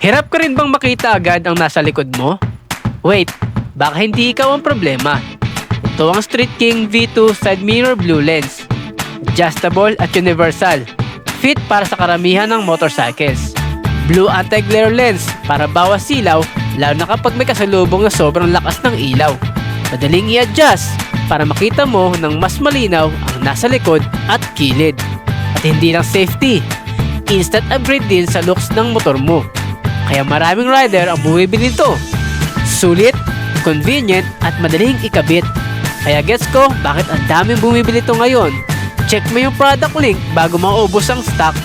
Hirap ka rin bang makita agad ang nasa likod mo? Wait, baka hindi ikaw ang problema. Ito ang Street King V2 Side Mirror Blue Lens. Adjustable at universal. Fit para sa karamihan ng motorcycles. Blue anti-glare lens para bawas silaw lalo na kapag may kasalubong na sobrang lakas ng ilaw. Madaling i-adjust para makita mo ng mas malinaw ang nasa likod at kilid. At hindi lang safety, instant upgrade din sa looks ng motor mo. Kaya maraming rider ang bumibili nito. Sulit, convenient at madaling ikabit. Kaya gets ko bakit ang daming bumibili ito ngayon. Check mo yung product link bago maubos ang stock.